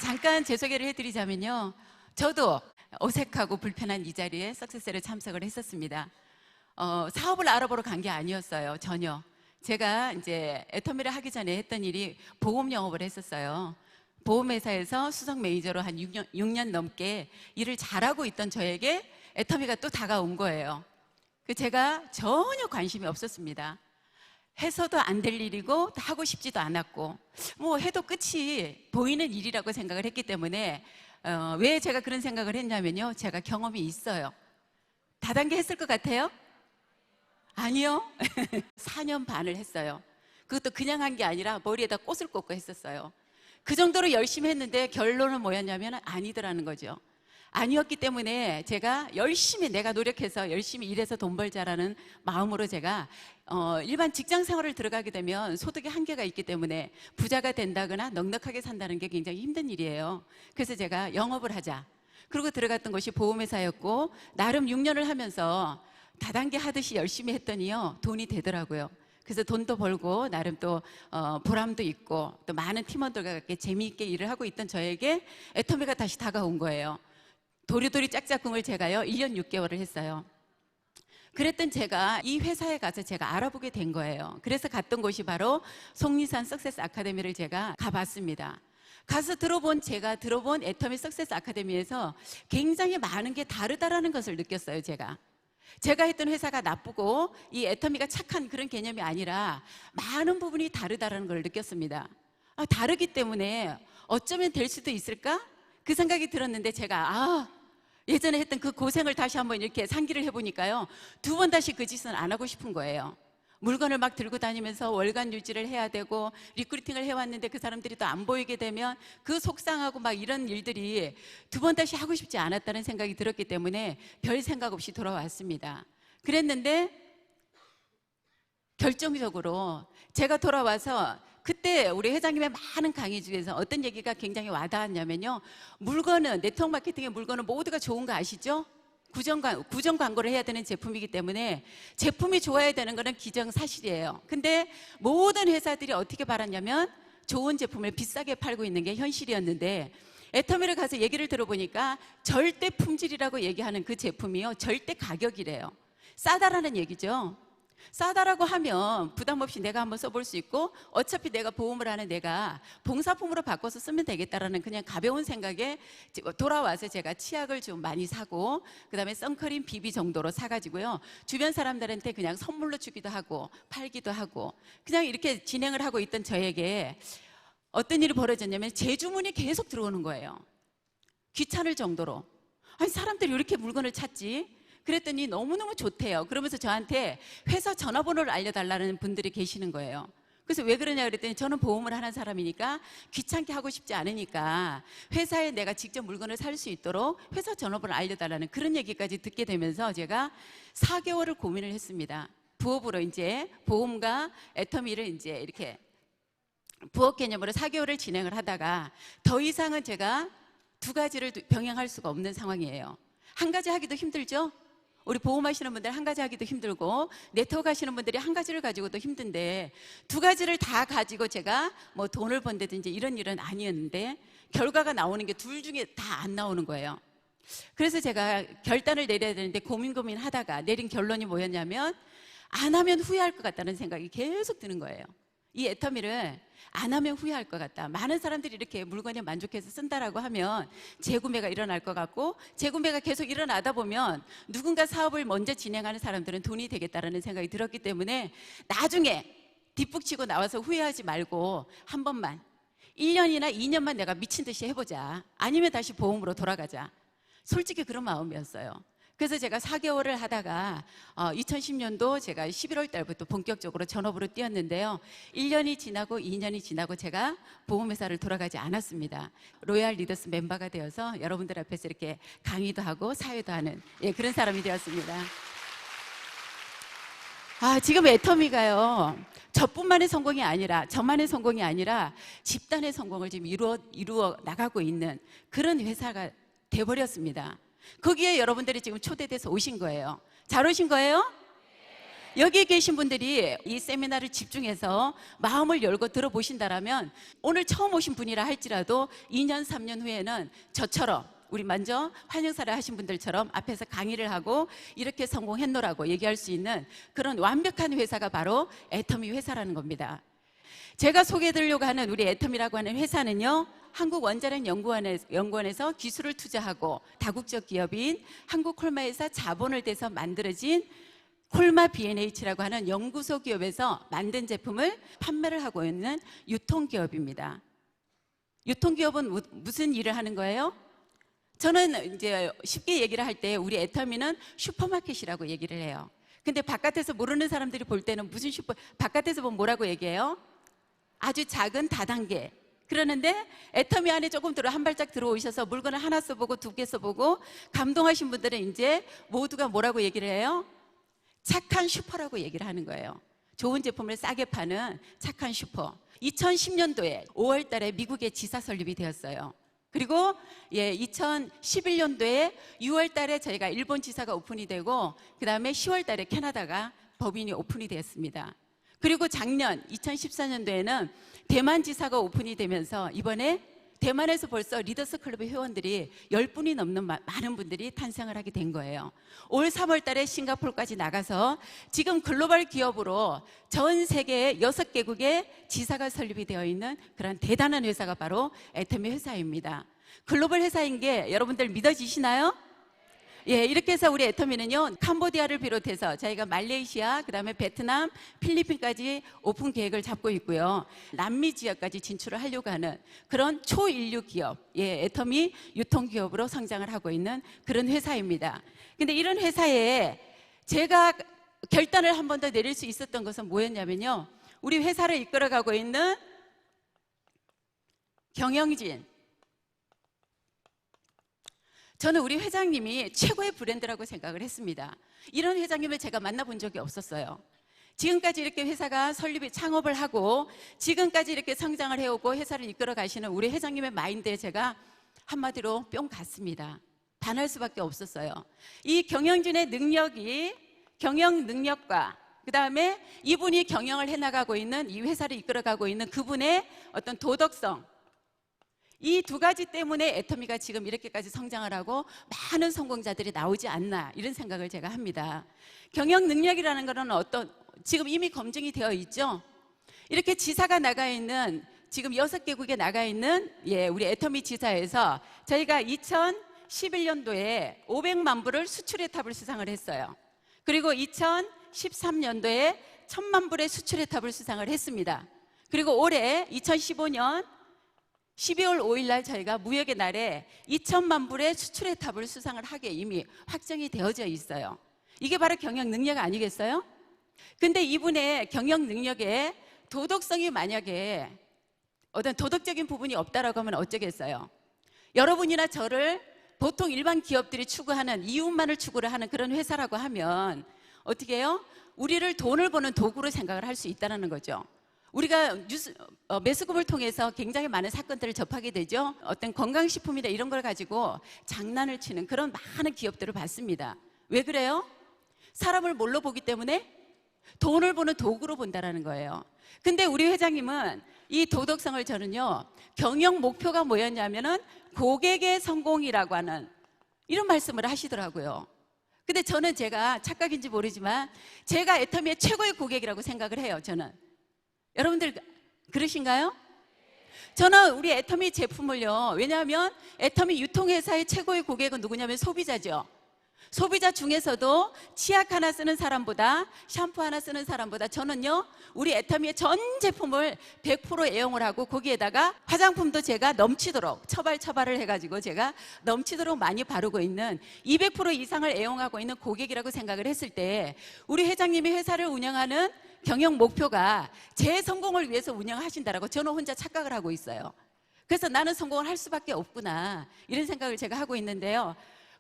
잠깐 제 소개를 해드리자면요. 저도 어색하고 불편한 이 자리에 석세스에 참석을 했었습니다. 사업을 알아보러 간 게 아니었어요. 전혀. 제가 이제 애터미를 하기 전에 했던 일이 보험 영업을 했었어요. 보험회사에서 수석 매니저로 한 6년 넘게 일을 잘하고 있던 저에게 애터미가 또 다가온 거예요. 제가 전혀 관심이 없었습니다. 해서도 안 될 일이고 하고 싶지도 않았고 뭐 해도 끝이 보이는 일이라고 생각을 했기 때문에 왜 제가 그런 생각을 했냐면요. 제가 경험이 있어요. 다단계 했을 것 같아요? 아니요. 4년 반을 했어요. 그것도 그냥 한 게 아니라 머리에다 꽃을 꽂고 했었어요. 그 정도로 열심히 했는데 결론은 뭐였냐면 아니더라는 거죠. 아니었기 때문에 제가 열심히 내가 노력해서 열심히 일해서 돈 벌자라는 마음으로 제가 일반 직장 생활을 들어가게 되면 소득의 한계가 있기 때문에 부자가 된다거나 넉넉하게 산다는 게 굉장히 힘든 일이에요. 그래서 제가 영업을 하자. 그리고 들어갔던 것이 보험회사였고 나름 6년을 하면서 다단계 하듯이 열심히 했더니요. 돈이 되더라고요. 그래서 돈도 벌고 나름 또 보람도 있고 또 많은 팀원들과 함께 재미있게 일을 하고 있던 저에게 애터미가 다시 다가온 거예요. 도리도리 짝짝꿍을 제가요 1년 6개월을 했어요. 그랬던 제가 이 회사에 가서 제가 알아보게 된 거예요. 그래서 갔던 곳이 바로 속리산 석세스 아카데미를 제가 가봤습니다. 가서 제가 들어본 애터미 석세스 아카데미에서 굉장히 많은 게 다르다라는 것을 느꼈어요. 제가 했던 회사가 나쁘고 이 애터미가 착한 그런 개념이 아니라 많은 부분이 다르다라는 걸 느꼈습니다. 다르기 때문에 어쩌면 될 수도 있을까? 그 생각이 들었는데 제가 예전에 했던 그 고생을 다시 한번 이렇게 상기를 해보니까요. 2번 다시 그 짓은 안 하고 싶은 거예요. 물건을 막 들고 다니면서 월간 유지를 해야 되고 리크루팅을 해왔는데 그 사람들이 또 안 보이게 되면 그 속상하고 막 이런 일들이 2번 다시 하고 싶지 않았다는 생각이 들었기 때문에 별 생각 없이 돌아왔습니다. 그랬는데 결정적으로 제가 돌아와서 그때 우리 회장님의 많은 강의 중에서 어떤 얘기가 굉장히 와닿았냐면요. 네트워크 마케팅의 물건은 모두가 좋은 거 아시죠? 구정 광고를 해야 되는 제품이기 때문에 제품이 좋아야 되는 거는 기정사실이에요. 근데 모든 회사들이 어떻게 바랐냐면 좋은 제품을 비싸게 팔고 있는 게 현실이었는데 애터미를 가서 얘기를 들어보니까 절대 품질이라고 얘기하는 그 제품이요. 절대 가격이래요. 싸다라는 얘기죠. 싸다라고 하면 부담 없이 내가 한번 써볼 수 있고 어차피 내가 보험을 하는 내가 봉사품으로 바꿔서 쓰면 되겠다라는 그냥 가벼운 생각에 돌아와서 제가 치약을 좀 많이 사고 그다음에 선크림 비비 정도로 사가지고요. 주변 사람들한테 그냥 선물로 주기도 하고 팔기도 하고 그냥 이렇게 진행을 하고 있던 저에게 어떤 일이 벌어졌냐면 재주문이 계속 들어오는 거예요. 귀찮을 정도로. 아니 사람들이 이렇게 물건을 찾지? 그랬더니 너무너무 좋대요. 그러면서 저한테 회사 전화번호를 알려달라는 분들이 계시는 거예요. 그래서 왜 그러냐 그랬더니 저는 보험을 하는 사람이니까 귀찮게 하고 싶지 않으니까 회사에 내가 직접 물건을 살 수 있도록 회사 전화번호를 알려달라는 그런 얘기까지 듣게 되면서 제가 4개월을 고민을 했습니다. 부업으로 이제 보험과 애터미를 이제 이렇게 부업 개념으로 4개월을 진행을 하다가 더 이상은 제가 2가지를 병행할 수가 없는 상황이에요. 한 가지 하기도 힘들죠? 우리 보험하시는 분들 한 가지 하기도 힘들고 네트워크 하시는 분들이 한 가지를 가지고도 힘든데 2가지를 다 가지고 제가 뭐 돈을 번다든지 이런 일은 아니었는데 결과가 나오는 게 둘 중에 다 안 나오는 거예요. 그래서 제가 결단을 내려야 되는데 고민하다가 내린 결론이 뭐였냐면 안 하면 후회할 것 같다는 생각이 계속 드는 거예요. 이 애터미를 안 하면 후회할 것 같다. 많은 사람들이 이렇게 물건에 만족해서 쓴다라고 하면 재구매가 일어날 것 같고 재구매가 계속 일어나다 보면 누군가 사업을 먼저 진행하는 사람들은 돈이 되겠다라는 생각이 들었기 때문에 나중에 뒷북 치고 나와서 후회하지 말고 한 번만 1년이나 2년만 내가 미친 듯이 해보자. 아니면 다시 보험으로 돌아가자. 솔직히 그런 마음이었어요. 그래서 제가 4개월을 하다가 2010년도 제가 11월 달부터 본격적으로 전업으로 뛰었는데요. 1년이 지나고 2년이 지나고 제가 보험회사를 돌아가지 않았습니다. 로얄 리더스 멤버가 되어서 여러분들 앞에서 이렇게 강의도 하고 사회도 하는 그런 사람이 되었습니다. 지금 애터미가요. 저뿐만의 성공이 아니라 저만의 성공이 아니라 집단의 성공을 지금 이루어 나가고 있는 그런 회사가 돼버렸습니다. 거기에 여러분들이 지금 초대돼서 오신 거예요. 잘 오신 거예요? 여기 계신 분들이 이 세미나를 집중해서 마음을 열고 들어보신다라면 오늘 처음 오신 분이라 할지라도 2년, 3년 후에는 저처럼 우리 먼저 환영사를 하신 분들처럼 앞에서 강의를 하고 이렇게 성공했노라고 얘기할 수 있는 그런 완벽한 회사가 바로 애터미 회사라는 겁니다. 제가 소개해드리려고 하는 우리 애터미라고 하는 회사는요, 한국원자력연구원에서 기술을 투자하고 다국적 기업인 한국콜마에서 자본을 대서 만들어진 콜마 B&H라고 하는 연구소 기업에서 만든 제품을 판매를 하고 있는 유통기업입니다. 유통기업은 무슨 일을 하는 거예요? 저는 이제 쉽게 얘기를 할 때 우리 애터미는 슈퍼마켓이라고 얘기를 해요. 근데 바깥에서 모르는 사람들이 볼 때는 무슨 바깥에서 보면 뭐라고 얘기해요? 아주 작은 다단계. 그러는데 애터미 안에 조금 한 발짝 들어오셔서 물건을 하나 써보고 두 개 써보고 감동하신 분들은 이제 모두가 뭐라고 얘기를 해요? 착한 슈퍼라고 얘기를 하는 거예요. 좋은 제품을 싸게 파는 착한 슈퍼. 2010년도에 5월 달에 미국에 지사 설립이 되었어요. 그리고 2011년도에 6월 달에 저희가 일본 지사가 오픈이 되고 그 다음에 10월 달에 캐나다가 법인이 오픈이 되었습니다. 그리고 작년 2014년도에는 대만 지사가 오픈이 되면서 이번에 대만에서 벌써 리더스 클럽의 회원들이 10분이 넘는 많은 분들이 탄생을 하게 된 거예요. 올 3월 달에 싱가포르까지 나가서 지금 글로벌 기업으로 전 세계 6개국의 지사가 설립이 되어 있는 그런 대단한 회사가 바로 애터미 회사입니다. 글로벌 회사인 게 여러분들 믿어지시나요? 예, 이렇게 해서 우리 애터미는요, 캄보디아를 비롯해서 저희가 말레이시아, 그 다음에 베트남, 필리핀까지 오픈 계획을 잡고 있고요. 남미 지역까지 진출을 하려고 하는 그런 초인류 기업, 애터미 유통기업으로 성장을 하고 있는 그런 회사입니다. 근데 이런 회사에 제가 결단을 한 번 더 내릴 수 있었던 것은 뭐였냐면요, 우리 회사를 이끌어가고 있는 경영진, 저는 우리 회장님이 최고의 브랜드라고 생각을 했습니다. 이런 회장님을 제가 만나본 적이 없었어요. 지금까지 이렇게 회사가 창업을 하고 지금까지 이렇게 성장을 해오고 회사를 이끌어 가시는 우리 회장님의 마인드에 제가 한마디로 뿅 갔습니다. 반할 수밖에 없었어요. 이 경영진의 능력이, 경영 능력과 그 다음에 이분이 경영을 해나가고 있는, 이 회사를 이끌어가고 있는 그분의 어떤 도덕성, 이 두 가지 때문에 애터미가 지금 이렇게까지 성장을 하고 많은 성공자들이 나오지 않나, 이런 생각을 제가 합니다. 경영 능력이라는 것은 지금 이미 검증이 되어 있죠. 이렇게 지사가 나가 있는, 지금 6개국에 나가 있는 우리 애터미 지사에서 저희가 2011년도에 500만 불을 수출의 탑을 수상을 했어요. 그리고 2013년도에 1000만 불의 수출의 탑을 수상을 했습니다. 그리고 올해 2015년 12월 5일 날 저희가 무역의 날에 2000만 불의 수출의 탑을 수상을 하게 이미 확정이 되어져 있어요. 이게 바로 경영 능력 아니겠어요? 근데 이분의 경영 능력에 도덕성이 만약에 어떤 도덕적인 부분이 없다라고 하면 어쩌겠어요? 여러분이나 저를 보통 일반 기업들이 추구하는, 이윤만을 추구를 하는 그런 회사라고 하면 어떻게 해요? 우리를 돈을 버는 도구로 생각을 할 수 있다는 거죠. 우리가 매스컴을 통해서 굉장히 많은 사건들을 접하게 되죠. 어떤 건강식품이나 이런 걸 가지고 장난을 치는 그런 많은 기업들을 봤습니다. 왜 그래요? 사람을 뭘로 보기 때문에? 돈을 버는 도구로 본다는 거예요. 근데 우리 회장님은 이 도덕성을 저는요, 경영 목표가 뭐였냐면은 고객의 성공이라고 하는 이런 말씀을 하시더라고요. 근데 저는 제가 착각인지 모르지만 제가 애터미의 최고의 고객이라고 생각을 해요. 저는. 여러분들 그러신가요? 저는 우리 애터미 제품을요, 왜냐하면 애터미 유통회사의 최고의 고객은 누구냐면 소비자죠. 소비자 중에서도 치약 하나 쓰는 사람보다, 샴푸 하나 쓰는 사람보다 저는요, 우리 애터미의 전 제품을 100% 애용을 하고 거기에다가 화장품도 제가 넘치도록 처발을 해가지고 제가 넘치도록 많이 바르고 있는 200% 이상을 애용하고 있는 고객이라고 생각을 했을 때 우리 회장님이 회사를 운영하는 경영 목표가 제 성공을 위해서 운영하신다라고 저는 혼자 착각을 하고 있어요. 그래서 나는 성공을 할 수밖에 없구나, 이런 생각을 제가 하고 있는데요,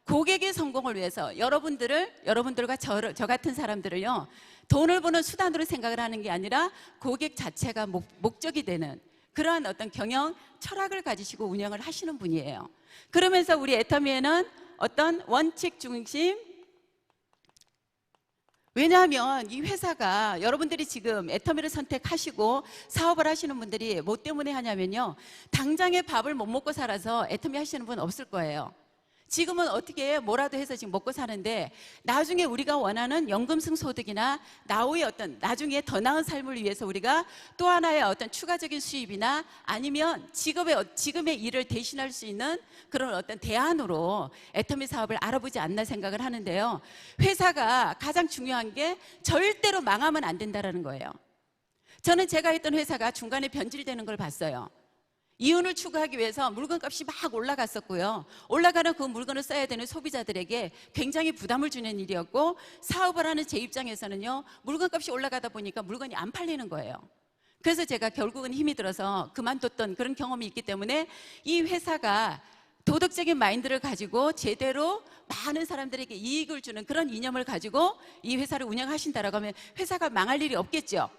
고객의 성공을 위해서 여러분들과 저 같은 사람들을요, 돈을 버는 수단으로 생각을 하는 게 아니라 고객 자체가 목적이 되는 그러한 어떤 경영 철학을 가지시고 운영을 하시는 분이에요. 그러면서 우리 애터미에는 어떤 원칙 중심, 왜냐하면 이 회사가 여러분들이 지금 애터미를 선택하시고 사업을 하시는 분들이 뭐 때문에 하냐면요, 당장에 밥을 못 먹고 살아서 애터미 하시는 분 없을 거예요. 지금은 어떻게 뭐라도 해서 지금 먹고 사는데, 나중에 우리가 원하는 연금승소득이나 나후의 어떤 나중에 더 나은 삶을 위해서 우리가 또 하나의 어떤 추가적인 수입이나 아니면 지금의 일을 대신할 수 있는 그런 어떤 대안으로 애터미 사업을 알아보지 않나 생각을 하는데요, 회사가 가장 중요한 게 절대로 망하면 안 된다는 거예요. 저는 제가 있던 회사가 중간에 변질되는 걸 봤어요. 이윤을 추구하기 위해서 물건값이 막 올라갔었고요, 올라가는 그 물건을 써야 되는 소비자들에게 굉장히 부담을 주는 일이었고, 사업을 하는 제 입장에서는요, 물건값이 올라가다 보니까 물건이 안 팔리는 거예요. 그래서 제가 결국은 힘이 들어서 그만뒀던 그런 경험이 있기 때문에, 이 회사가 도덕적인 마인드를 가지고 제대로 많은 사람들에게 이익을 주는 그런 이념을 가지고 이 회사를 운영하신다라고 하면 회사가 망할 일이 없겠죠.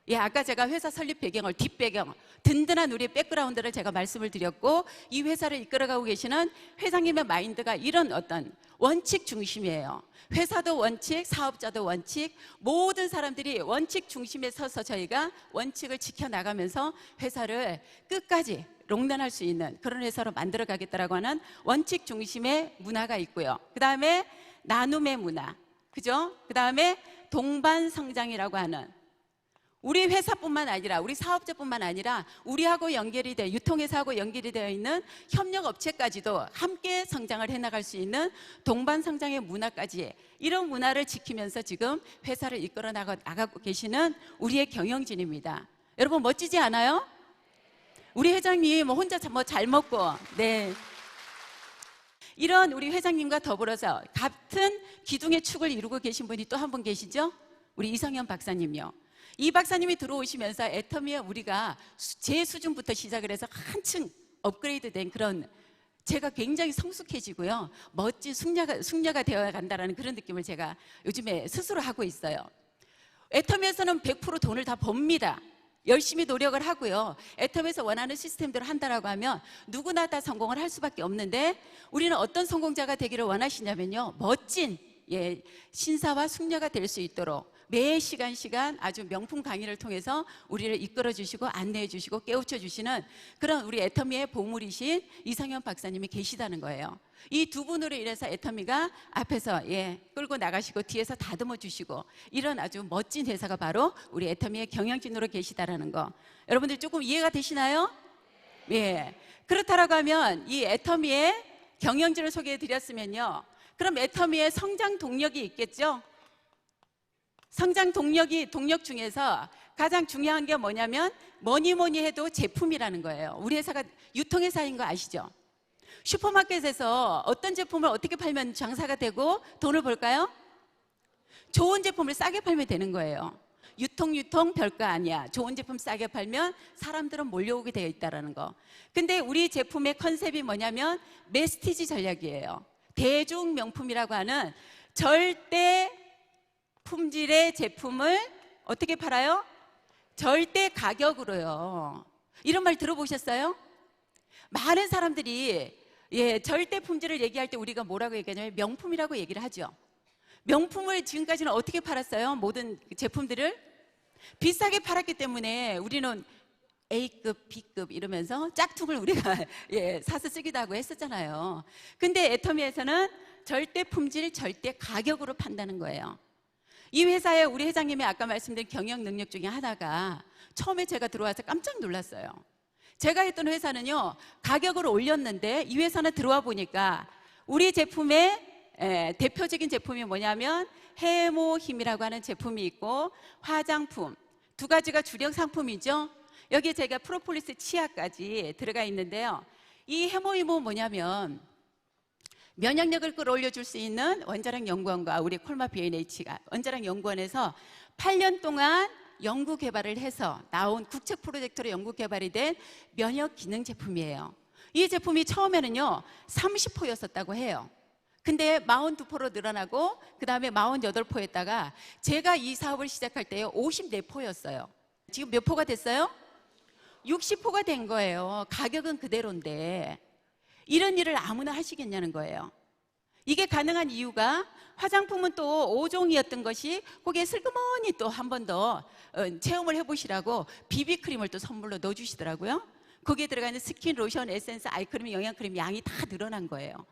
예, 아까 제가 회사 설립 배경을, 뒷배경, 든든한 우리의 백그라운드를 제가 말씀을 드렸고, 이 회사를 이끌어가고 계시는 회장님의 마인드가 이런 어떤 원칙 중심이에요. 회사도 원칙, 사업자도 원칙, 모든 사람들이 원칙 중심에 서서 저희가 원칙을 지켜나가면서 회사를 끝까지 롱런할 수 있는 그런 회사로 만들어가겠다라고 하는 원칙 중심의 문화가 있고요. 그 다음에 나눔의 문화, 그죠? 그 다음에 동반성장이라고 하는, 우리 회사뿐만 아니라 우리 사업자뿐만 아니라 우리하고 연결이 돼, 유통회사하고 연결이 되어 있는 협력업체까지도 함께 성장을 해나갈 수 있는 동반성장의 문화까지, 이런 문화를 지키면서 지금 회사를 이끌어 나가고 계시는 우리의 경영진입니다. 여러분 멋지지 않아요? 우리 회장님 혼자 뭐 잘 먹고, 네, 이런 우리 회장님과 더불어서 같은 기둥의 축을 이루고 계신 분이 또 한 분 계시죠? 우리 이성현 박사님요. 이 박사님이 들어오시면서 애터미에 우리가 제 수준부터 시작을 해서 한층 업그레이드 된 그런, 제가 굉장히 성숙해지고요, 멋진 숙녀가 되어 간다는 그런 느낌을 제가 요즘에 스스로 하고 있어요. 애터미에서는 100% 돈을 다 법니다. 열심히 노력을 하고요, 애터미에서 원하는 시스템대로 한다라고 하면 누구나 다 성공을 할 수밖에 없는데, 우리는 어떤 성공자가 되기를 원하시냐면요, 멋진 신사와 숙녀가 될 수 있도록 매 시간 아주 명품 강의를 통해서 우리를 이끌어 주시고 안내해 주시고 깨우쳐 주시는 그런 우리 애터미의 보물이신 이성현 박사님이 계시다는 거예요. 이 두 분으로 인해서 애터미가 앞에서 끌고 나가시고 뒤에서 다듬어 주시고, 이런 아주 멋진 회사가 바로 우리 애터미의 경영진으로 계시다라는 거, 여러분들 조금 이해가 되시나요? 예. 그렇다라고 하면 이 애터미의 경영진을 소개해 드렸으면요, 그럼 애터미의 성장 동력이 있겠죠? 성장 동력 중에서 가장 중요한 게 뭐냐면 뭐니 해도 제품이라는 거예요. 우리 회사가 유통회사인 거 아시죠? 슈퍼마켓에서 어떤 제품을 어떻게 팔면 장사가 되고 돈을 벌까요? 좋은 제품을 싸게 팔면 되는 거예요. 유통 별거 아니야. 좋은 제품 싸게 팔면 사람들은 몰려오게 되어 있다는 거. 근데 우리 제품의 컨셉이 뭐냐면 메스티지 전략이에요. 대중 명품이라고 하는 절대 품질의 제품을 어떻게 팔아요? 절대 가격으로요. 이런 말 들어보셨어요? 많은 사람들이 절대 품질을 얘기할 때 우리가 뭐라고 얘기하냐면 명품이라고 얘기를 하죠. 명품을 지금까지는 어떻게 팔았어요? 모든 제품들을 비싸게 팔았기 때문에 우리는 A급, B급 이러면서 짝퉁을 우리가 사서 쓰기도 하고 했었잖아요. 근데 애터미에서는 절대 품질, 절대 가격으로 판다는 거예요. 이 회사에 우리 회장님이 아까 말씀드린 경영 능력 중에 하나가, 처음에 제가 들어와서 깜짝 놀랐어요. 제가 했던 회사는요, 가격을 올렸는데 이 회사는 들어와 보니까 우리 제품의 대표적인 제품이 뭐냐면 해모힘이라고 하는 제품이 있고, 화장품 두 가지가 주력 상품이죠. 여기에 제가 프로폴리스 치아까지 들어가 있는데요, 이 해모힘은 뭐냐면 면역력을 끌어올려줄 수 있는 원자력 연구원과 우리 콜마 BNH가 원자력 연구원에서 8년 동안 연구 개발을 해서 나온 국책 프로젝트로 연구 개발이 된 면역 기능 제품이에요. 이 제품이 처음에는요 30포였었다고 해요. 근데 42포로 늘어나고 그 다음에 48포였다가 제가 이 사업을 시작할 때요 54포였어요. 지금 몇 포가 됐어요? 60포가 된 거예요. 가격은 그대로인데 이런 일을 아무나 하시겠냐는 거예요. 이게 가능한 이유가 화장품은 또 5종이었던 것이 거기에 슬그머니 또 한 번 더 체험을 해보시라고 비비크림을 또 선물로 넣어주시더라고요. 거기에 들어가는 스킨, 로션, 에센스, 아이크림, 영양크림 양이 다 늘어난 거예요.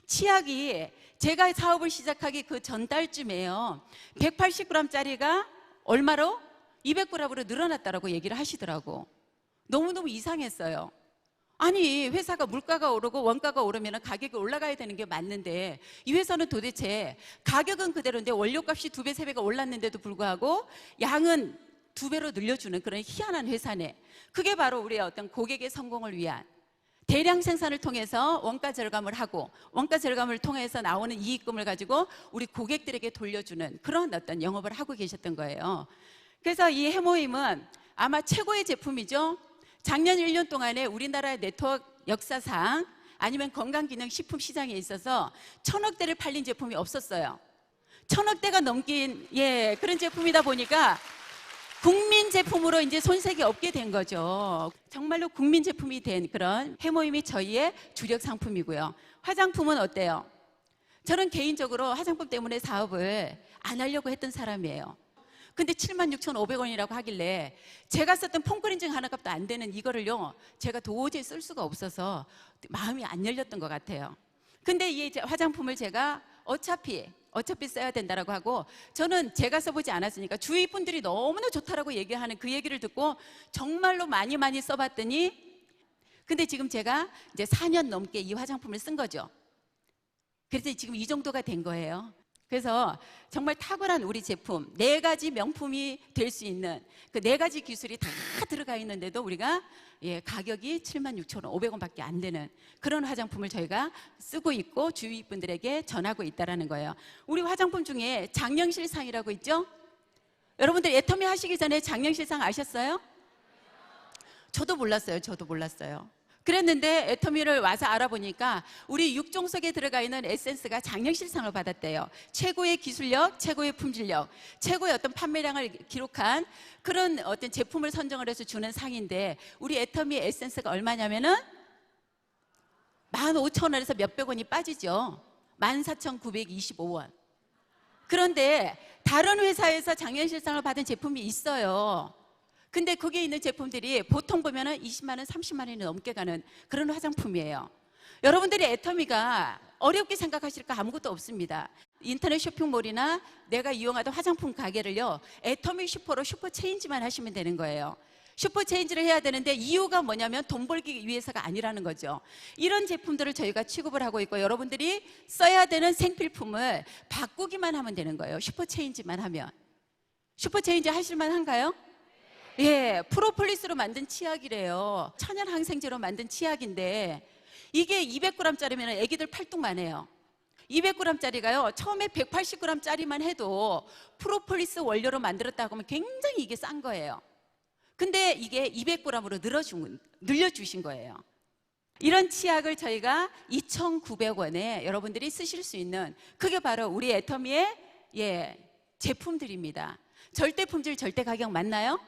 치약이 제가 사업을 시작하기 그 전달쯤에요, 180g짜리가 얼마로? 200g으로 늘어났다라고 얘기를 하시더라고. 너무너무 이상했어요. 아니, 회사가 물가가 오르고 원가가 오르면 가격이 올라가야 되는 게 맞는데 이 회사는 도대체 가격은 그대로인데 원료값이 2배, 3배가 올랐는데도 불구하고 양은 2배로 늘려주는 그런 희한한 회사네. 그게 바로 우리의 어떤 고객의 성공을 위한 대량 생산을 통해서 원가 절감을 하고 원가 절감을 통해서 나오는 이익금을 가지고 우리 고객들에게 돌려주는 그런 어떤 영업을 하고 계셨던 거예요. 그래서 이 해모임은 아마 최고의 제품이죠. 작년 1년 동안에 우리나라의 네트워크 역사상 아니면 건강기능식품 시장에 있어서 1000억 대를 팔린 제품이 없었어요. 1000억 대가 넘긴 그런 제품이다 보니까 국민 제품으로 이제 손색이 없게 된 거죠. 정말로 국민 제품이 된 그런 해모임이 저희의 주력 상품이고요. 화장품은 어때요? 저는 개인적으로 화장품 때문에 사업을 안 하려고 했던 사람이에요. 근데 76,500원이라고 하길래 제가 썼던 폼크렌징 하나 값도 안 되는 이거를요, 제가 도저히 쓸 수가 없어서 마음이 안 열렸던 것 같아요. 근데 이 화장품을 제가 어차피 써야 된다라고 하고, 저는 제가 써보지 않았으니까 주위 분들이 너무나 좋다라고 얘기하는 그 얘기를 듣고 정말로 많이 써봤더니, 근데 지금 제가 이제 4년 넘게 이 화장품을 쓴 거죠. 그래서 지금 이 정도가 된 거예요. 그래서 정말 탁월한 우리 제품, 4가지 명품이 될 수 있는 그 4가지 기술이 다 들어가 있는데도 우리가 가격이 76,500원밖에 안 되는 그런 화장품을 저희가 쓰고 있고 주위 분들에게 전하고 있다는 거예요. 우리 화장품 중에 장영실상이라고 있죠? 여러분들 애터미 하시기 전에 장영실상 아셨어요? 저도 몰랐어요. 그랬는데 애터미를 와서 알아보니까 우리 6종석에 들어가 있는 에센스가 장영실상을 받았대요. 최고의 기술력, 최고의 품질력, 최고의 어떤 판매량을 기록한 그런 어떤 제품을 선정을 해서 주는 상인데, 우리 애터미 에센스가 얼마냐면은 15,000원에서 몇백 원이 빠지죠. 14,925원. 그런데 다른 회사에서 장영실상을 받은 제품이 있어요. 근데 거기에 있는 제품들이 보통 보면은 20만 원, 30만 원이 넘게 가는 그런 화장품이에요. 여러분들이 애터미가 어렵게 생각하실 거 아무것도 없습니다. 인터넷 쇼핑몰이나 내가 이용하던 화장품 가게를요, 애터미 슈퍼로 슈퍼체인지만 하시면 되는 거예요. 슈퍼체인지를 해야 되는데 이유가 뭐냐면 돈 벌기 위해서가 아니라는 거죠. 이런 제품들을 저희가 취급을 하고 있고, 여러분들이 써야 되는 생필품을 바꾸기만 하면 되는 거예요. 슈퍼체인지만 하면. 슈퍼체인지 하실만 한가요? 프로폴리스로 만든 치약이래요. 천연 항생제로 만든 치약인데 이게 200g짜리면 애기들 팔뚝만 해요. 200g짜리가요, 처음에 180g짜리만 해도 프로폴리스 원료로 만들었다고 하면 굉장히 이게 싼 거예요. 근데 이게 200g으로 늘려주신 거예요. 이런 치약을 저희가 2,900원에 여러분들이 쓰실 수 있는, 그게 바로 우리 애터미의 제품들입니다. 절대 품질, 절대 가격 맞나요?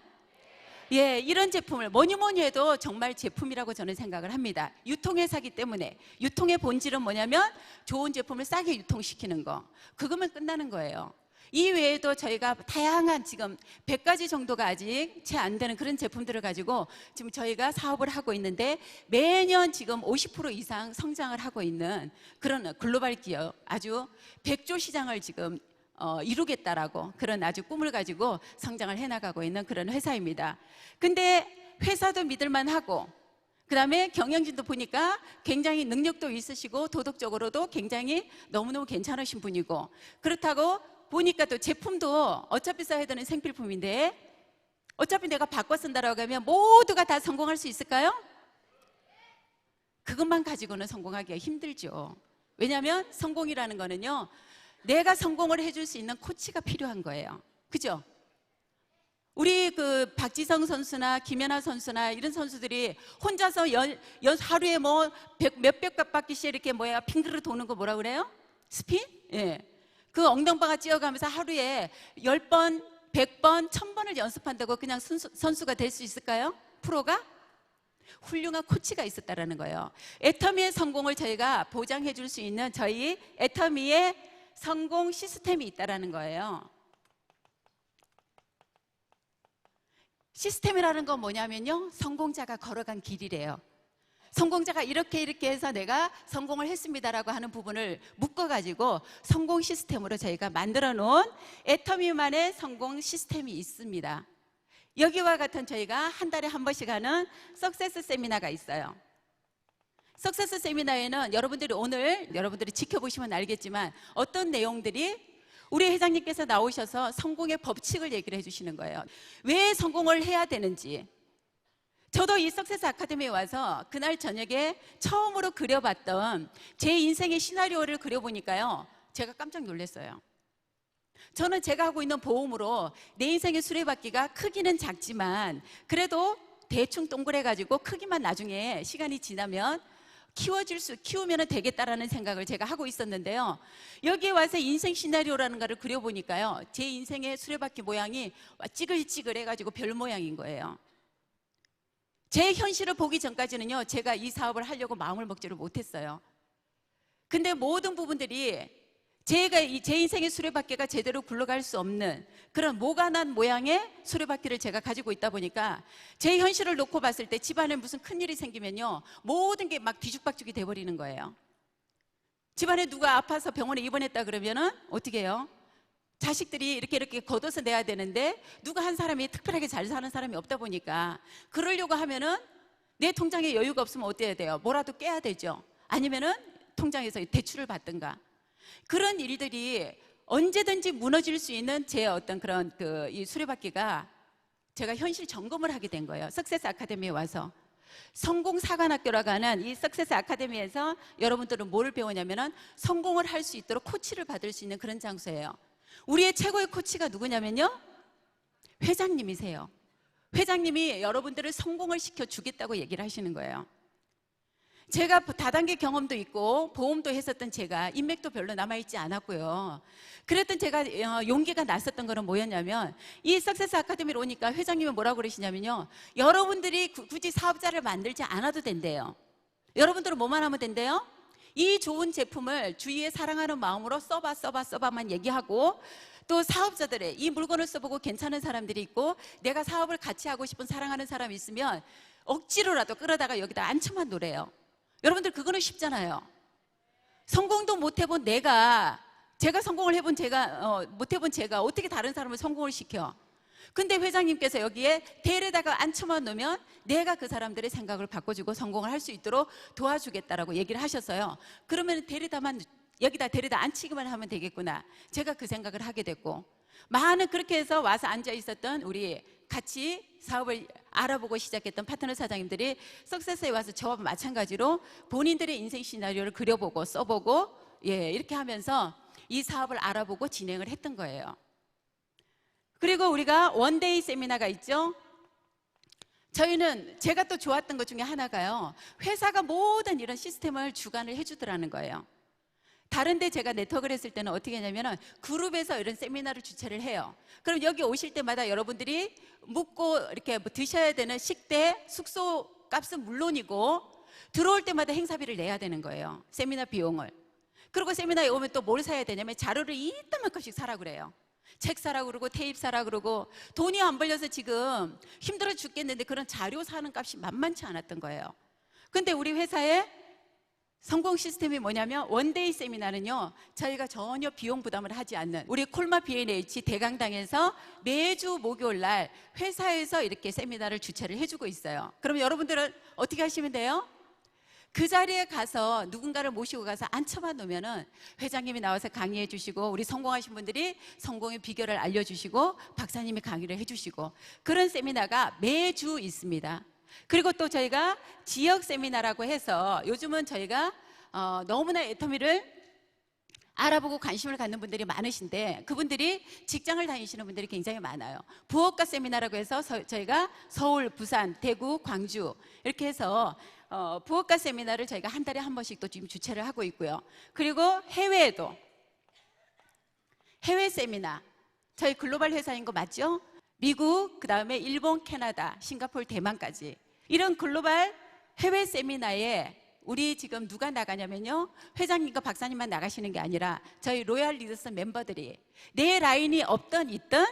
이런 제품을 뭐니 해도 정말 제품이라고 저는 생각을 합니다. 유통회사기 때문에. 유통의 본질은 뭐냐면 좋은 제품을 싸게 유통시키는 거, 그거면 끝나는 거예요. 이 외에도 저희가 다양한 지금 100가지 정도가 아직 채 안 되는 그런 제품들을 가지고 지금 저희가 사업을 하고 있는데, 매년 지금 50% 이상 성장을 하고 있는 그런 글로벌 기업, 아주 100조 시장을 지금 이루겠다라고 그런 아주 꿈을 가지고 성장을 해나가고 있는 그런 회사입니다. 근데 회사도 믿을만 하고, 그 다음에 경영진도 보니까 굉장히 능력도 있으시고 도덕적으로도 굉장히 너무너무 괜찮으신 분이고, 그렇다고 보니까 또 제품도 어차피 써야 되는 생필품인데 어차피 내가 바꿔 쓴다라고 하면 모두가 다 성공할 수 있을까요? 그것만 가지고는 성공하기가 힘들죠. 왜냐하면 성공이라는 거는요, 내가 성공을 해줄 수 있는 코치가 필요한 거예요. 그죠? 우리 그 박지성 선수나 김연아 선수나 이런 선수들이 혼자서 하루에 뭐 몇백 바퀴씩 이렇게 빙그르 도는 거 뭐라 그래요? 스핀? 그 엉덩방아 찧어가면서 하루에 10번, 100번, 1000번을 연습한다고 그냥 선수가 될 수 있을까요? 프로가? 훌륭한 코치가 있었다라는 거예요. 애터미의 성공을 저희가 보장해 줄 수 있는 저희 애터미의 성공 시스템이 있다라는 거예요. 시스템이라는 건 뭐냐면요, 성공자가 걸어간 길이래요. 성공자가 이렇게 해서 내가 성공을 했습니다라고 하는 부분을 묶어가지고 성공 시스템으로 저희가 만들어 놓은 애터미만의 성공 시스템이 있습니다. 여기와 같은 저희가 한 달에 한 번씩 하는 석세스 세미나가 있어요. 석세스 세미나에는 여러분들이 지켜보시면 알겠지만 어떤 내용들이 우리 회장님께서 나오셔서 성공의 법칙을 얘기를 해주시는 거예요. 왜 성공을 해야 되는지. 저도 이 석세스 아카데미에 와서 그날 저녁에 처음으로 그려봤던 제 인생의 시나리오를 그려보니까요, 제가 깜짝 놀랐어요. 저는 제가 하고 있는 보험으로 내 인생의 수레바퀴가 크기는 작지만 그래도 대충 동그래가지고 크기만 나중에 시간이 지나면 키우면 되겠다라는 생각을 제가 하고 있었는데요. 여기에 와서 인생 시나리오라는 거를 그려보니까요, 제 인생의 수레바퀴 모양이 찌글찌글해가지고 별 모양인 거예요. 제 현실을 보기 전까지는요, 제가 이 사업을 하려고 마음을 먹지를 못했어요. 근데 모든 부분들이 제 인생의 수레바퀴가 제대로 굴러갈 수 없는 그런 모가난 모양의 수레바퀴를 제가 가지고 있다 보니까 제 현실을 놓고 봤을 때 집안에 무슨 큰일이 생기면요, 모든 게 막 뒤죽박죽이 돼버리는 거예요. 집안에 누가 아파서 병원에 입원했다 그러면은 어떻게 해요? 자식들이 이렇게 걷어서 내야 되는데 누가 한 사람이 특별하게 잘 사는 사람이 없다 보니까 그러려고 하면은 내 통장에 여유가 없으면 어때야 돼요? 뭐라도 깨야 되죠. 아니면은 통장에서 대출을 받든가. 그런 일들이 언제든지 무너질 수 있는 제 어떤 그런 이 수레바퀴가 제가 현실 점검을 하게 된 거예요. 석세스 아카데미에 와서. 성공 사관학교라고 하는 이 석세스 아카데미에서 여러분들은 뭘 배우냐면은 성공을 할 수 있도록 코치를 받을 수 있는 그런 장소예요. 우리의 최고의 코치가 누구냐면요, 회장님이세요. 회장님이 여러분들을 성공을 시켜주겠다고 얘기를 하시는 거예요. 제가 다단계 경험도 있고 보험도 했었던 제가 인맥도 별로 남아있지 않았고요. 그랬던 제가 용기가 났었던 거는 뭐였냐면, 이 석세스 아카데미로 오니까 회장님이 뭐라고 그러시냐면요, 여러분들이 굳이 사업자를 만들지 않아도 된대요. 여러분들은 뭐만 하면 된대요? 이 좋은 제품을 주위에 사랑하는 마음으로 써봐만 얘기하고, 또 사업자들의 이 물건을 써보고 괜찮은 사람들이 있고 내가 사업을 같이 하고 싶은 사랑하는 사람이 있으면 억지로라도 끌어다가 여기다 앉혀만 놓으래요. 여러분들 그거는 쉽잖아요. 성공도 못 해본 제가 성공을 해본 못 해본 제가 어떻게 다른 사람을 성공을 시켜? 근데 회장님께서 여기에 데려다가 앉혀만 놓으면 내가 그 사람들의 생각을 바꿔주고 성공을 할 수 있도록 도와주겠다라고 얘기를 하셨어요. 그러면 여기다 데려다 앉히기만 하면 되겠구나. 제가 그 생각을 하게 됐고, 많은 그렇게 해서 와서 앉아 있었던 우리 같이 사업을 알아보고 시작했던 파트너 사장님들이 석세스에 와서 저와 마찬가지로 본인들의 인생 시나리오를 그려보고 써보고 이렇게 하면서 이 사업을 알아보고 진행을 했던 거예요. 그리고 우리가 원데이 세미나가 있죠. 저희는 제가 또 좋았던 것 중에 하나가요, 회사가 모든 이런 시스템을 주관을 해주더라는 거예요. 다른데 제가 네트워크를 했을 때는 어떻게 했냐면 그룹에서 이런 세미나를 주최를 해요. 그럼 여기 오실 때마다 여러분들이 묵고 이렇게 드셔야 되는 식대, 숙소 값은 물론이고 들어올 때마다 행사비를 내야 되는 거예요. 세미나 비용을. 그리고 세미나에 오면 또 뭘 사야 되냐면 자료를 이따만큼씩 사라 그래요. 책 사라 그러고 테이프 사라 그러고, 돈이 안 벌려서 지금 힘들어 죽겠는데 그런 자료 사는 값이 만만치 않았던 거예요. 근데 우리 회사에 성공 시스템이 뭐냐면 원데이 세미나는요, 저희가 전혀 비용 부담을 하지 않는 우리 콜마 B&H 대강당에서 매주 목요일 날 회사에서 이렇게 세미나를 주최를 해주고 있어요. 그럼 여러분들은 어떻게 하시면 돼요? 그 자리에 가서 누군가를 모시고 가서 앉혀만 놓으면은 회장님이 나와서 강의해 주시고, 우리 성공하신 분들이 성공의 비결을 알려주시고, 박사님이 강의를 해주시고, 그런 세미나가 매주 있습니다. 그리고 또 저희가 지역 세미나라고 해서 요즘은 저희가 너무나 애터미를 알아보고 관심을 갖는 분들이 많으신데 그분들이 직장을 다니시는 분들이 굉장히 많아요. 부업가 세미나라고 해서 저희가 서울, 부산, 대구, 광주 이렇게 해서 부업가 세미나를 저희가 한 달에 한 번씩 또 지금 주최를 하고 있고요. 그리고 해외에도 해외 세미나, 저희 글로벌 회사인 거 맞죠? 미국, 그 다음에 일본, 캐나다, 싱가포르, 대만까지 이런 글로벌 해외 세미나에 우리 지금 누가 나가냐면요, 회장님과 박사님만 나가시는 게 아니라 저희 로얄 리더스 멤버들이 내 라인이 없던 있던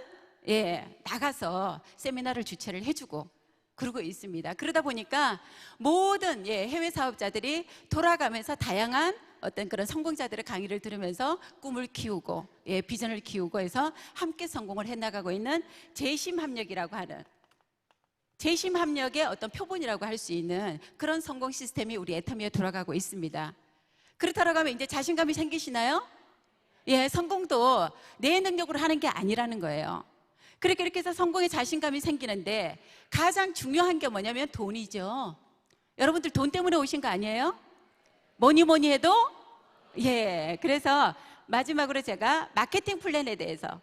나가서 세미나를 주최를 해주고 그러고 있습니다. 그러다 보니까 모든 해외 사업자들이 돌아가면서 다양한 어떤 그런 성공자들의 강의를 들으면서 꿈을 키우고 비전을 키우고 해서 함께 성공을 해나가고 있는 재심합력이라고 하는, 재심합력의 어떤 표본이라고 할 수 있는 그런 성공 시스템이 우리 애터미에 돌아가고 있습니다. 그렇다고 하면 이제 자신감이 생기시나요? 성공도 내 능력으로 하는 게 아니라는 거예요. 그렇게 해서 성공에 자신감이 생기는데 가장 중요한 게 뭐냐면 돈이죠. 여러분들 돈 때문에 오신 거 아니에요? 뭐니 해도 그래서 마지막으로 제가 마케팅 플랜에 대해서,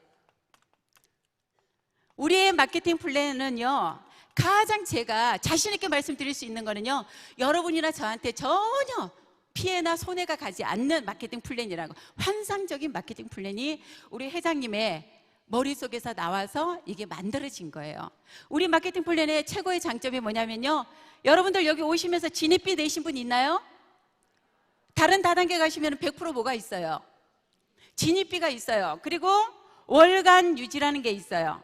우리의 마케팅 플랜은요, 가장 제가 자신 있게 말씀드릴 수 있는 거는요, 여러분이나 저한테 전혀 피해나 손해가 가지 않는 마케팅 플랜이라고, 환상적인 마케팅 플랜이 우리 회장님의 머릿속에서 나와서 이게 만들어진 거예요. 우리 마케팅 플랜의 최고의 장점이 뭐냐면요, 여러분들 여기 오시면서 진입비 내신 분 있나요? 다른 다단계 가시면 100% 뭐가 있어요? 진입비가 있어요. 그리고 월간 유지라는 게 있어요.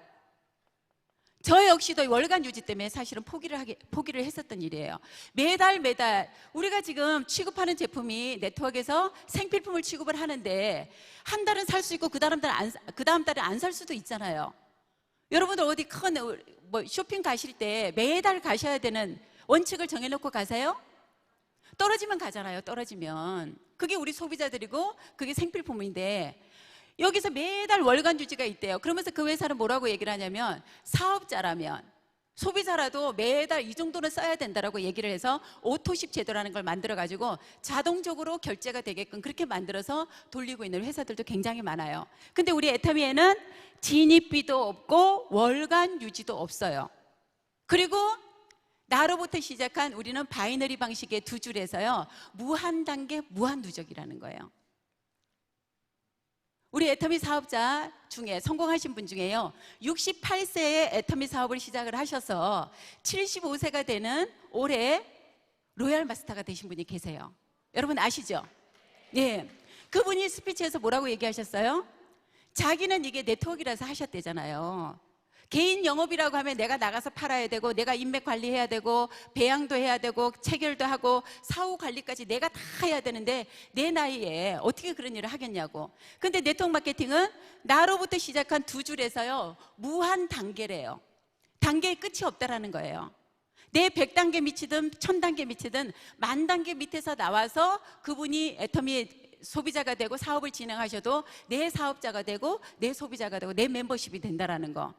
저 역시도 월간 유지 때문에 사실은 포기를 했었던 일이에요. 매달 우리가 지금 취급하는 제품이 네트워크에서 생필품을 취급을 하는데 한 달은 살 수 있고 그 다음 달에 안 살 수도 있잖아요. 여러분들 어디 큰 쇼핑 가실 때 매달 가셔야 되는 원칙을 정해놓고 가세요? 떨어지면 가잖아요. 떨어지면 그게 우리 소비자들이고 그게 생필품인데, 여기서 매달 월간 유지가 있대요. 그러면서 그 회사는 뭐라고 얘기를 하냐면, 사업자라면 소비자라도 매달 이 정도는 써야 된다라고 얘기를 해서 오토십 제도라는 걸 만들어 가지고 자동적으로 결제가 되게끔 그렇게 만들어서 돌리고 있는 회사들도 굉장히 많아요. 근데 우리 애터미에는 진입비도 없고 월간 유지도 없어요. 그리고 나로부터 시작한 우리는 바이너리 방식의 두 줄에서요, 무한 단계 무한 누적이라는 거예요. 우리 애터미 사업자 중에 성공하신 분 중에요, 68세에 애터미 사업을 시작을 하셔서 75세가 되는 올해 로얄 마스터가 되신 분이 계세요. 여러분 아시죠? 그분이 스피치에서 뭐라고 얘기하셨어요? 자기는 이게 네트워크라서 하셨대잖아요. 개인 영업이라고 하면 내가 나가서 팔아야 되고, 내가 인맥 관리해야 되고, 배양도 해야 되고, 체결도 하고, 사후 관리까지 내가 다 해야 되는데 내 나이에 어떻게 그런 일을 하겠냐고. 근데 네트워크 마케팅은 나로부터 시작한 두 줄에서요, 무한 단계래요. 단계의 끝이 없다라는 거예요. 내 100단계 미치든 1000단계 미치든 10,000단계 밑에서 나와서 그분이 애터미 소비자가 되고 사업을 진행하셔도 내 사업자가 되고 내 소비자가 되고 내 멤버십이 된다라는 거.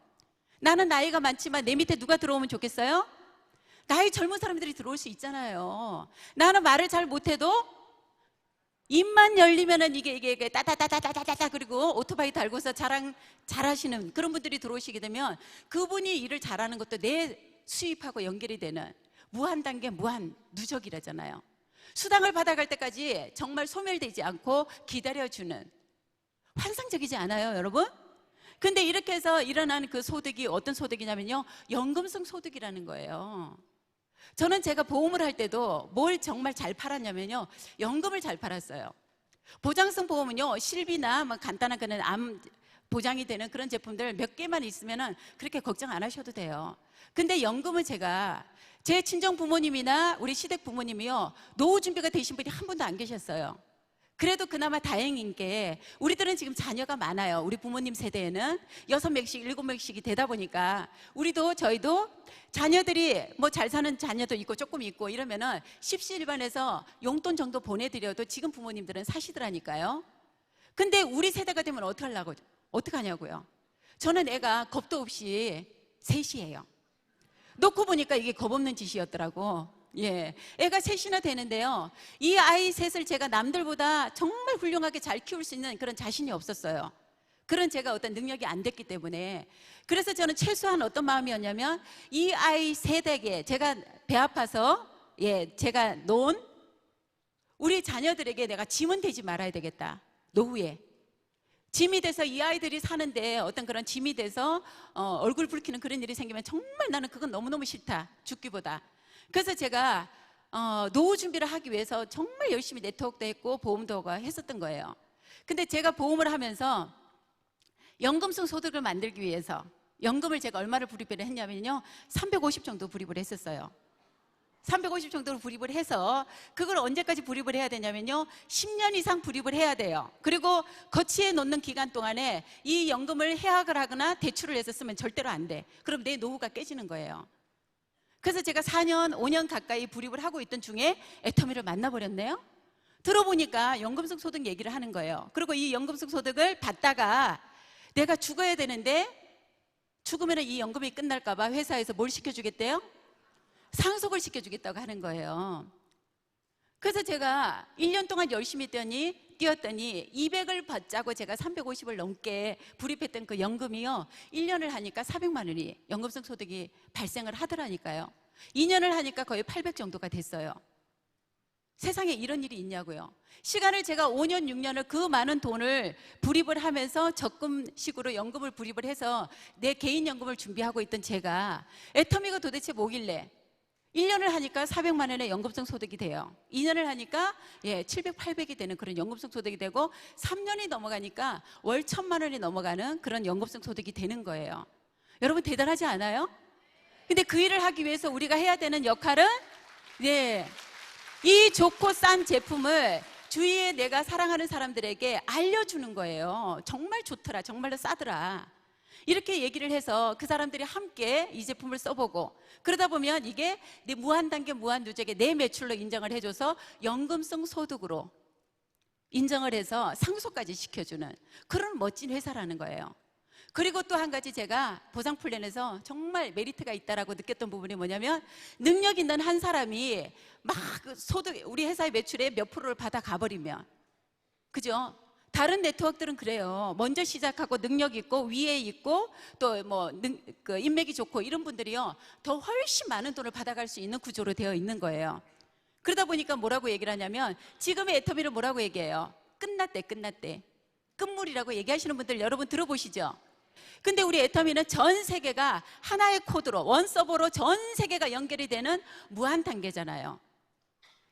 나는 나이가 많지만 내 밑에 누가 들어오면 좋겠어요? 나이 젊은 사람들이 들어올 수 있잖아요. 나는 말을 잘 못해도 입만 열리면은 이게 따다다다다다다, 그리고 오토바이 달고서 잘하시는 그런 분들이 들어오시게 되면 그분이 일을 잘하는 것도 내 수입하고 연결이 되는 무한 단계 무한 누적이라잖아요. 수당을 받아갈 때까지 정말 소멸되지 않고 기다려주는, 환상적이지 않아요, 여러분? 근데 이렇게 해서 일어나는 그 소득이 어떤 소득이냐면요, 연금성 소득이라는 거예요. 저는 제가 보험을 할 때도 뭘 정말 잘 팔았냐면요, 연금을 잘 팔았어요. 보장성 보험은요, 실비나 간단한 그런 암 보장이 되는 그런 제품들 몇 개만 있으면은 그렇게 걱정 안 하셔도 돼요. 근데 연금은 제가 제 친정 부모님이나 우리 시댁 부모님이요, 노후 준비가 되신 분이 한 분도 안 계셨어요. 그래도 그나마 다행인 게 우리들은 지금 자녀가 많아요. 우리 부모님 세대에는 6명씩 7명씩이 되다 보니까 저희도 자녀들이 뭐 잘 사는 자녀도 있고 조금 있고 이러면은 십시일반에서 용돈 정도 보내드려도 지금 부모님들은 사시더라니까요. 근데 우리 세대가 되면 어떡하냐고요. 저는 애가 겁도 없이 셋이에요. 놓고 보니까 이게 겁 없는 짓이었더라고. 애가 셋이나 되는데요, 이 아이 셋을 제가 남들보다 정말 훌륭하게 잘 키울 수 있는 그런 자신이 없었어요. 그런 제가 어떤 능력이 안 됐기 때문에. 그래서 저는 최소한 어떤 마음이었냐면, 이 아이 셋에게 제가 배 아파서 제가 놓은 우리 자녀들에게 내가 짐은 되지 말아야 되겠다. 노후에 짐이 돼서 이 아이들이 사는데 어떤 그런 짐이 돼서 얼굴 붉히는 그런 일이 생기면 정말 나는 그건 너무너무 싫다, 죽기보다. 그래서 제가 노후 준비를 하기 위해서 정말 열심히 네트워크도 했고 보험도 하고 했었던 거예요. 근데 제가 보험을 하면서 연금성 소득을 만들기 위해서 연금을 제가 얼마를 불입을 했냐면요, 350 정도 불입을 했었어요. 350 정도로 불입을 해서 그걸 언제까지 불입을 해야 되냐면요, 10년 이상 불입을 해야 돼요. 그리고 거치해 놓는 기간 동안에 이 연금을 해약을 하거나 대출을 해서 쓰면 절대로 안 돼. 그럼 내 노후가 깨지는 거예요. 그래서 제가 4년, 5년 가까이 불입을 하고 있던 중에 애터미를 만나버렸네요. 들어보니까 연금성 소득 얘기를 하는 거예요. 그리고 이 연금성 소득을 받다가 내가 죽어야 되는데 죽으면 이 연금이 끝날까 봐 회사에서 뭘 시켜주겠대요? 상속을 시켜주겠다고 하는 거예요. 그래서 제가 1년 동안 열심히 뛰었더니 200을 받자고 제가 350을 넘게 불입했던 그 연금이요, 1년을 하니까 400만 원이 연금성 소득이 발생을 하더라니까요. 2년을 하니까 거의 800 정도가 됐어요. 세상에 이런 일이 있냐고요. 시간을 제가 5년, 6년을 그 많은 돈을 불입을 하면서 적금식으로 연금을 불입을 해서 내 개인 연금을 준비하고 있던 제가 애터미가 도대체 뭐길래 1년을 하니까 400만 원의 연금성 소득이 돼요. 2년을 하니까 700, 800이 되는 그런 연금성 소득이 되고 3년이 넘어가니까 월 1000만 원이 넘어가는 그런 연금성 소득이 되는 거예요. 여러분 대단하지 않아요? 근데 그 일을 하기 위해서 우리가 해야 되는 역할은 이 좋고 싼 제품을 주위에 내가 사랑하는 사람들에게 알려주는 거예요. 정말 좋더라, 정말로 싸더라, 이렇게 얘기를 해서 그 사람들이 함께 이 제품을 써보고, 그러다 보면 이게 내 무한단계 무한누적의 내 매출로 인정을 해줘서 연금성 소득으로 인정을 해서 상속까지 시켜주는 그런 멋진 회사라는 거예요. 그리고 또 한 가지 제가 보상 플랜에서 정말 메리트가 있다라고 느꼈던 부분이 뭐냐면, 능력 있는 한 사람이 막 소득, 우리 회사의 매출의 몇 프로를 받아 가버리면, 그죠? 다른 네트워크들은 그래요. 먼저 시작하고 능력 있고 위에 있고 또 뭐 인맥이 좋고 이런 분들이요, 더 훨씬 많은 돈을 받아갈 수 있는 구조로 되어 있는 거예요. 그러다 보니까 뭐라고 얘기를 하냐면, 지금의 애터미를 뭐라고 얘기해요? 끝났대, 끝났대. 끝물이라고 얘기하시는 분들 여러분 들어보시죠? 근데 우리 애터미는 전 세계가 하나의 코드로, 원 서버로 전 세계가 연결이 되는 무한 단계잖아요.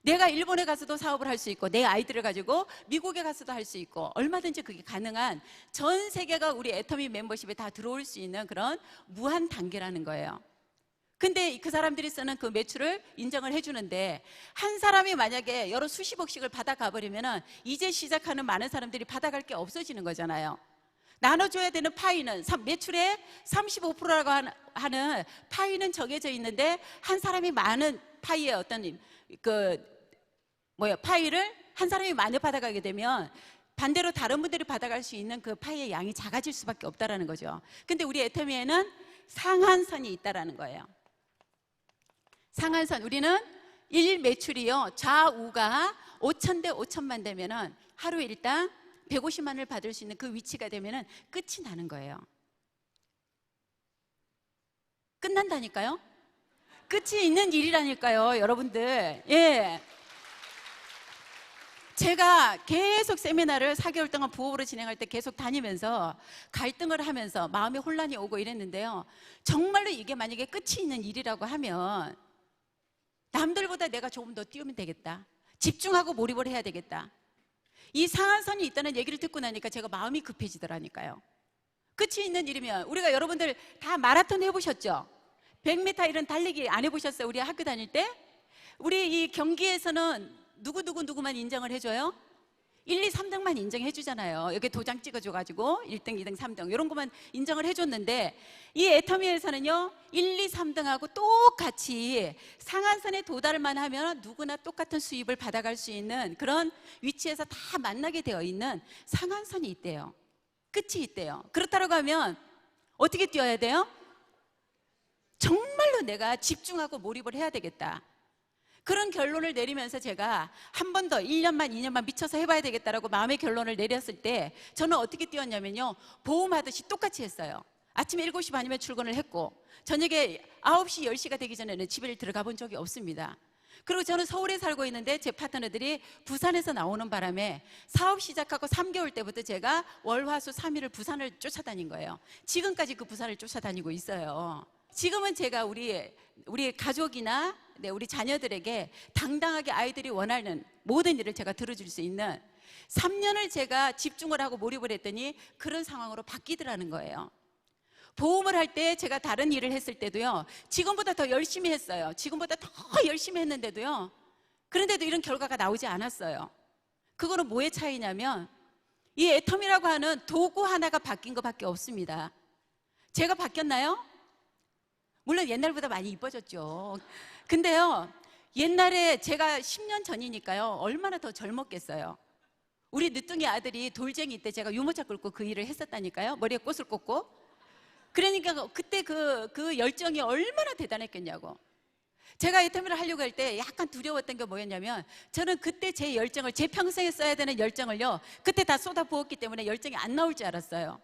내가 일본에 가서도 사업을 할 수 있고, 내 아이들을 가지고 미국에 가서도 할 수 있고, 얼마든지 그게 가능한, 전 세계가 우리 애터미 멤버십에 다 들어올 수 있는 그런 무한 단계라는 거예요. 근데 그 사람들이 쓰는 그 매출을 인정을 해주는데, 한 사람이 만약에 여러 수십억씩을 받아가 버리면 이제 시작하는 많은 사람들이 받아갈 게 없어지는 거잖아요. 나눠줘야 되는 파이는, 매출의 35%라고 하는 파이는 정해져 있는데, 한 사람이 많은 파이의 어떤 파이를 한 사람이 많이 받아가게 되면 반대로 다른 분들이 받아갈 수 있는 그 파이의 양이 작아질 수밖에 없다라는 거죠. 근데 우리 애터미에는 상한선이 있다라는 거예요. 상한선, 우리는 일 매출이요, 좌우가 5천 대 5천만 되면은 하루에 일당 150만 원을 받을 수 있는 그 위치가 되면은 끝이 나는 거예요. 끝난다니까요? 끝이 있는 일이라니까요, 여러분들. 제가 계속 세미나를 4개월 동안 부업으로 진행할 때 계속 다니면서 갈등을 하면서 마음에 혼란이 오고 이랬는데요, 정말로 이게 만약에 끝이 있는 일이라고 하면 남들보다 내가 조금 더 뛰면 되겠다, 집중하고 몰입을 해야 되겠다, 이 상한선이 있다는 얘기를 듣고 나니까 제가 마음이 급해지더라니까요. 끝이 있는 일이면, 우리가 여러분들 다 마라톤 해보셨죠? 100m 이런 달리기 안 해보셨어요? 우리 학교 다닐 때? 우리 이 경기에서는 누구만 인정을 해줘요? 1, 2, 3등만 인정해 주잖아요. 여기 도장 찍어줘가지고 1등, 2등, 3등 이런 것만 인정을 해줬는데, 이 애터미에서는요 1, 2, 3등하고 똑같이 상한선에 도달만 하면 누구나 똑같은 수입을 받아갈 수 있는 그런 위치에서 다 만나게 되어 있는 상한선이 있대요. 끝이 있대요. 그렇다고 하면 어떻게 뛰어야 돼요? 정말로 내가 집중하고 몰입을 해야 되겠다, 그런 결론을 내리면서 제가 한 번 더 1년만 2년만 미쳐서 해봐야 되겠다라고 마음의 결론을 내렸을 때, 저는 어떻게 뛰었냐면요, 보험하듯이 똑같이 했어요. 아침에 7시 반이면 출근을 했고 저녁에 9시, 10시가 되기 전에는 집에 들어가 본 적이 없습니다. 그리고 저는 서울에 살고 있는데 제 파트너들이 부산에서 나오는 바람에 사업 시작하고 3개월 때부터 제가 월, 화, 수 3일을 부산을 쫓아다닌 거예요. 지금까지 그 부산을 쫓아다니고 있어요. 지금은 제가 우리 가족이나 우리 자녀들에게 당당하게 아이들이 원하는 모든 일을 제가 들어줄 수 있는 3년을 제가 집중을 하고 몰입을 했더니 그런 상황으로 바뀌더라는 거예요. 보험을 할 때 제가 다른 일을 했을 때도요, 지금보다 더 열심히 했어요. 지금보다 더 열심히 했는데도요, 그런데도 이런 결과가 나오지 않았어요. 그거는 뭐의 차이냐면 이 애텀이라고 하는 도구 하나가 바뀐 것밖에 없습니다. 제가 바뀌었나요? 물론 옛날보다 많이 이뻐졌죠. 근데요, 옛날에 제가 10년 전이니까요, 얼마나 더 젊었겠어요. 우리 늦둥이 아들이 돌쟁이 때 제가 유모차 끌고 그 일을 했었다니까요. 머리에 꽃을 꽂고. 그러니까 그때 그 열정이 얼마나 대단했겠냐고. 제가 애터미를 하려고 할 때 약간 두려웠던 게 뭐였냐면, 저는 그때 제 열정을, 제 평생에 써야 되는 열정을요, 그때 다 쏟아 부었기 때문에 열정이 안 나올 줄 알았어요.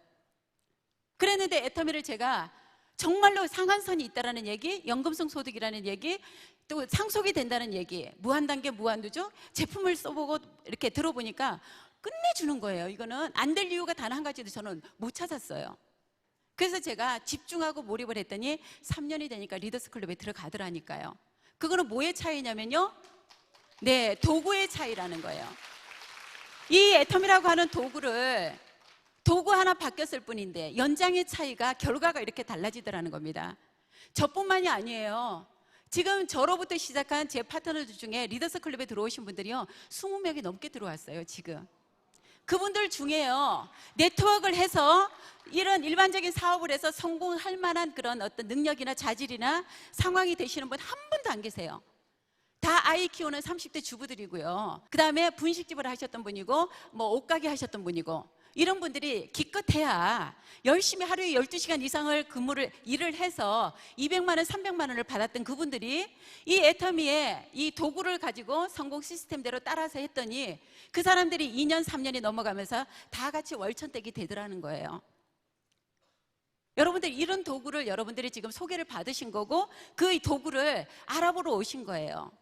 그랬는데 애터미를 제가 정말로 상한선이 있다라는 얘기, 연금성 소득이라는 얘기, 또 상속이 된다는 얘기, 무한단계 무한도죠, 제품을 써보고 이렇게 들어보니까 끝내주는 거예요. 이거는 안 될 이유가 단 한 가지도 저는 못 찾았어요. 그래서 제가 집중하고 몰입을 했더니 3년이 되니까 리더스 클럽에 들어가더라니까요. 그거는 뭐의 차이냐면요, 네, 도구의 차이라는 거예요. 이 애텀이라고 하는 도구 하나 바뀌었을 뿐인데 연장의 차이가, 결과가 이렇게 달라지더라는 겁니다. 저뿐만이 아니에요. 지금 저로부터 시작한 제 파트너들 중에 리더스 클럽에 들어오신 분들이요, 20명이 넘게 들어왔어요. 지금 그분들 중에요, 네트워크를 해서 이런 일반적인 사업을 해서 성공할 만한 그런 어떤 능력이나 자질이나 상황이 되시는 분 한 분도 안 계세요. 다 아이 키우는 30대 주부들이고요, 그 다음에 분식집을 하셨던 분이고, 뭐 옷가게 하셨던 분이고, 이런 분들이 기껏해야 열심히 하루에 12시간 이상을 일을 해서 200만 원, 300만 원을 받았던 그분들이 이 애터미의 이 도구를 가지고 성공 시스템대로 따라서 했더니 그 사람들이 2년, 3년이 넘어가면서 다 같이 월천댁이 되더라는 거예요. 여러분들, 이런 도구를 여러분들이 지금 소개를 받으신 거고, 그 도구를 알아보러 오신 거예요.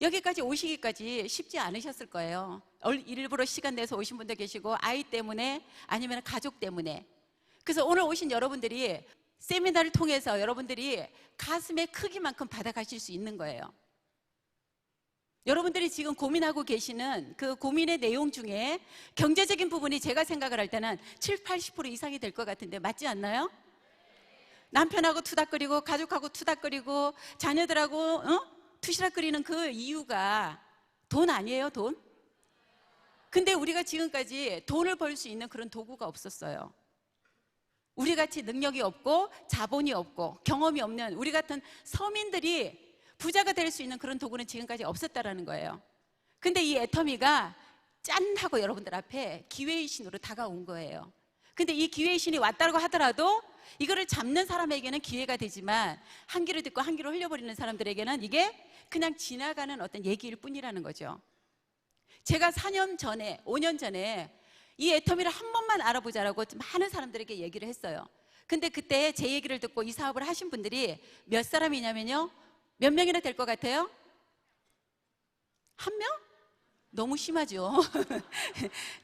여기까지 오시기까지 쉽지 않으셨을 거예요. 일부러 시간 내서 오신 분도 계시고, 아이 때문에 아니면 가족 때문에. 그래서 오늘 오신 여러분들이 세미나를 통해서 여러분들이 가슴의 크기만큼 받아가실 수 있는 거예요. 여러분들이 지금 고민하고 계시는 그 고민의 내용 중에 경제적인 부분이 제가 생각을 할 때는 7, 80% 이상이 될 것 같은데 맞지 않나요? 남편하고 투닥거리고, 가족하고 투닥거리고, 자녀들하고 투시락거리는 그 이유가 돈 아니에요? 돈? 근데 우리가 지금까지 돈을 벌 수 있는 그런 도구가 없었어요. 우리같이 능력이 없고 자본이 없고 경험이 없는 우리 같은 서민들이 부자가 될 수 있는 그런 도구는 지금까지 없었다라는 거예요. 근데 이 애터미가 짠 하고 여러분들 앞에 기회의 신으로 다가온 거예요. 근데 이 기회의 신이 왔다고 하더라도 이거를 잡는 사람에게는 기회가 되지만, 한 귀로 듣고 한 귀로 흘려버리는 사람들에게는 이게 그냥 지나가는 어떤 얘기일 뿐이라는 거죠. 제가 4년 전에, 5년 전에 이 애터미를 한 번만 알아보자라고 많은 사람들에게 얘기를 했어요. 근데 그때 제 얘기를 듣고 이 사업을 하신 분들이 몇 사람이냐면요, 몇 명이나 될 것 같아요? 한 명? 너무 심하죠.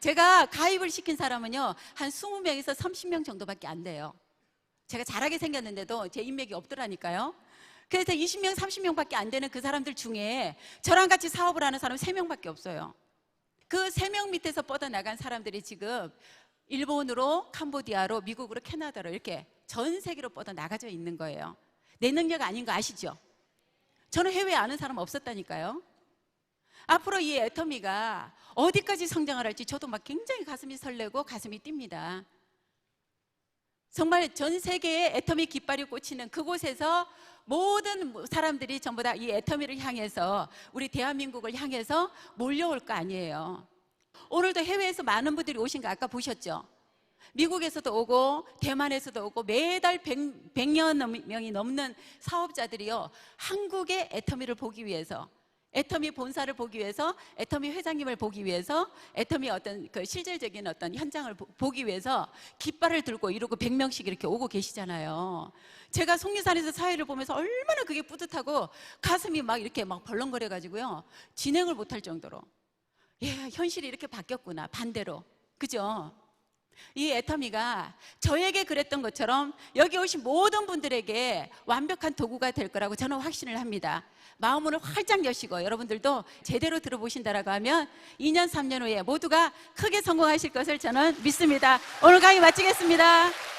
제가 가입을 시킨 사람은요, 한 20명에서 30명 정도밖에 안 돼요. 제가 잘하게 생겼는데도 제 인맥이 없더라니까요. 그래서 20명, 30명밖에 안 되는 그 사람들 중에 저랑 같이 사업을 하는 사람은 3명밖에 없어요. 그 3명 밑에서 뻗어나간 사람들이 지금 일본으로, 캄보디아로, 미국으로, 캐나다로 이렇게 전 세계로 뻗어나가져 있는 거예요. 내 능력 아닌 거 아시죠? 저는 해외에 아는 사람 없었다니까요. 앞으로 이 애터미가 어디까지 성장을 할지 저도 막 굉장히 가슴이 설레고 가슴이 뜁니다. 정말 전 세계에 애터미 깃발이 꽂히는 그곳에서 모든 사람들이 전부 다 이 애터미를 향해서, 우리 대한민국을 향해서 몰려올 거 아니에요. 오늘도 해외에서 많은 분들이 오신 거 아까 보셨죠? 미국에서도 오고 대만에서도 오고 매달 100여 명이 넘는 사업자들이요, 한국의 애터미를 보기 위해서, 애터미 본사를 보기 위해서, 애터미 회장님을 보기 위해서, 애터미 어떤 그 실질적인 어떤 현장을 보기 위해서 깃발을 들고 이러고 100명씩 이렇게 오고 계시잖아요. 제가 속리산에서 사회를 보면서 얼마나 그게 뿌듯하고 가슴이 막 이렇게 막 벌렁거려 가지고요, 진행을 못할 정도로, 예, 현실이 이렇게 바뀌었구나, 반대로. 그죠? 이 애터미가 저에게 그랬던 것처럼 여기 오신 모든 분들에게 완벽한 도구가 될 거라고 저는 확신을 합니다. 마음을 활짝 여시고 여러분들도 제대로 들어보신다라고 하면 2년, 3년 후에 모두가 크게 성공하실 것을 저는 믿습니다. 오늘 강의 마치겠습니다.